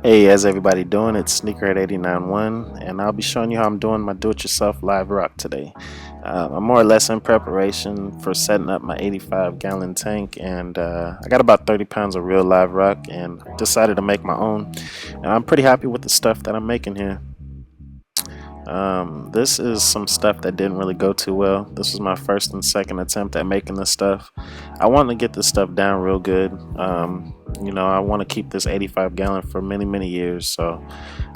Hey, how's everybody doing? It's Sneakerhead891, and I'll be showing you how I'm doing my do-it-yourself live rock today. I'm more or less in preparation for setting up my 85-gallon tank, and I got about 30 pounds of real live rock, and decided to make my own. And I'm pretty happy with the stuff that I'm making here. This is some stuff that didn't really go too well. This was my first and second attempt at making this stuff. I wanted to get this stuff down real good. I want to keep this 85 gallon for many, many years, so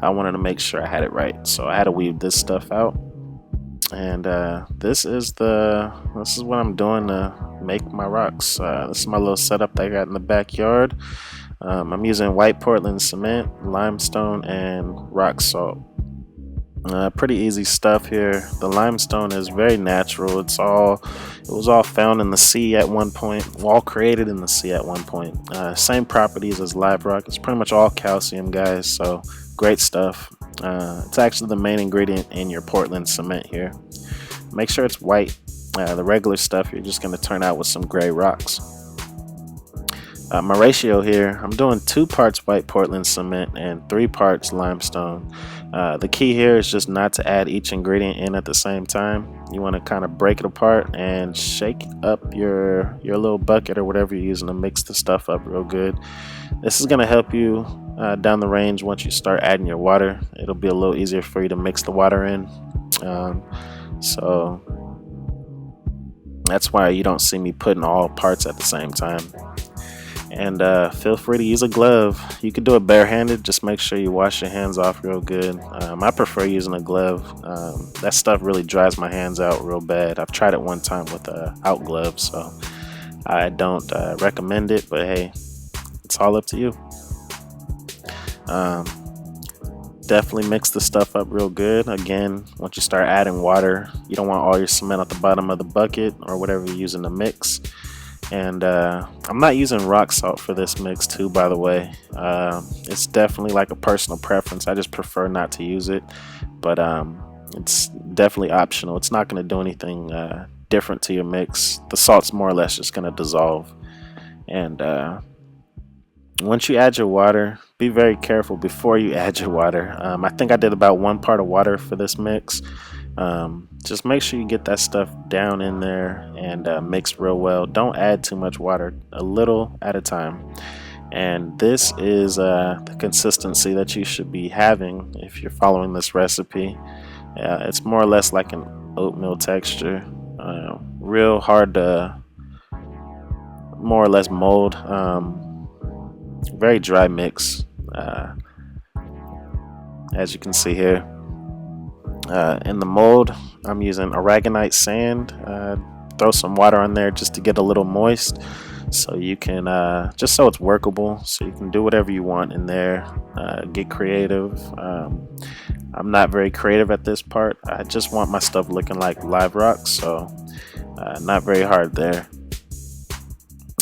I wanted to make sure I had it right. So I had to weave this stuff out, and this is what I'm doing to make my rocks. This is my little setup that I got in the backyard. I'm using white Portland cement, limestone, and rock salt. Pretty easy stuff here. The limestone is very natural. It was all found in the sea at one point, all created in the sea at one point. Same properties as live rock. It's pretty much all calcium, guys. So great stuff. It's actually the main ingredient in your Portland cement here. Make sure it's white. The regular stuff, you're just going to turn out with some gray rocks. My ratio here, I'm doing 2 parts white Portland cement and 3 parts limestone. The key here is just not to add each ingredient in at the same time. You want to kind of break it apart and shake up your little bucket or whatever you're using to mix the stuff up real good. This is going to help you down the range once you start adding your water. It'll be a little easier for you to mix the water in. So that's why you don't see me putting all parts at the same time. And feel free to use a glove. You can do it barehanded, just make sure you wash your hands off real good. I prefer using a glove. That stuff really dries my hands out real bad. I've tried it one time with out gloves, so I don't recommend it, but hey, it's all up to you. um, Definitely mix the stuff up real good. Again, once you start adding water, you don't want all your cement at the bottom of the bucket or whatever you're using to mix. And I'm not using rock salt for this mix too, by the way. It's definitely like a personal preference. I just prefer not to use it, but it's definitely optional. It's not going to do anything different to your mix. The salt's more or less just going to dissolve. And once you add your water, be very careful before you add your water. I think I did about 1 part of water for this mix. Just make sure you get that stuff down in there and mix real well. Don't add too much water, a little at a time. And this is the consistency that you should be having if you're following this recipe. It's more or less like an oatmeal texture, real hard to more or less mold. Very dry mix, as you can see here. In the mold, I'm using aragonite sand. Throw some water on there just to get a little moist, so you can just so it's workable, so you can do whatever you want in there. Get creative. I'm not very creative at this part. I just want my stuff looking like live rock, so not very hard there.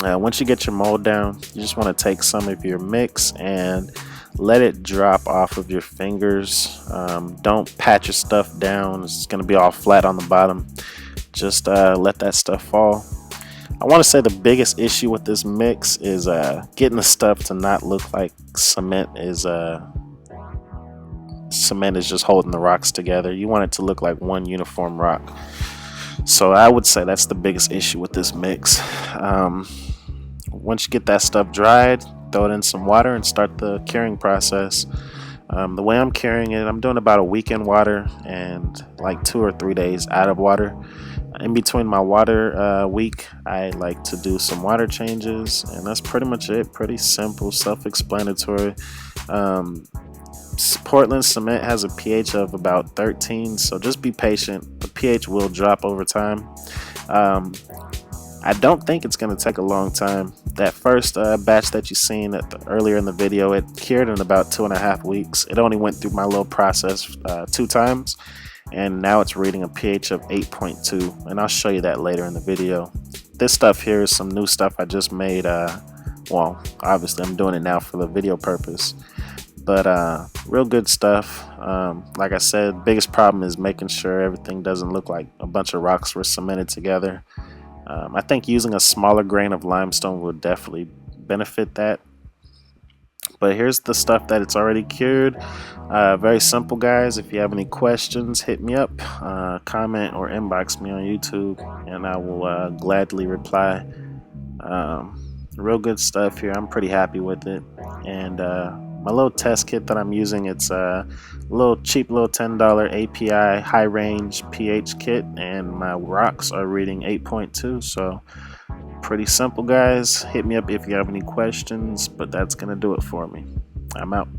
Once you get your mold down, you just want to take some of your mix and let it drop off of your fingers. Don't pat your stuff down, it's going to be all flat on the bottom. Just let that stuff fall. I want to say the biggest issue with this mix is getting the stuff to not look like cement is just holding the rocks together. You want it to look like one uniform rock. So I would say that's the biggest issue with this mix. Once you get that stuff dried, throw it in some water and start the curing process. The way I'm curing it, I'm doing about a week in water and like 2 or 3 days out of water. In between my water week, I like to do some water changes, and that's pretty much it. Pretty simple, self-explanatory. Portland cement has a pH of about 13, so just be patient. The pH will drop over time. I don't think it's going to take a long time. That first batch that you seen earlier in the video, it cured in about 2.5 weeks. It only went through my little process 2 times, and now it's reading a pH of 8.2, and I'll show you that later in the video. This stuff here is some new stuff I just made. Well, obviously I'm doing it now for the video purpose, but real good stuff. Like I said, biggest problem is making sure everything doesn't look like a bunch of rocks were cemented together. I think using a smaller grain of limestone will definitely benefit that. But here's the stuff that it's already cured. Very simple, guys. If you have any questions, hit me up, comment or inbox me on YouTube, and I will gladly reply. Real good stuff here. I'm pretty happy with it. And my little test kit that I'm using, it's a little cheap little $10 API high range pH kit, and my rocks are reading 8.2. So pretty simple, guys. Hit me up if you have any questions, but that's gonna do it for me. I'm out.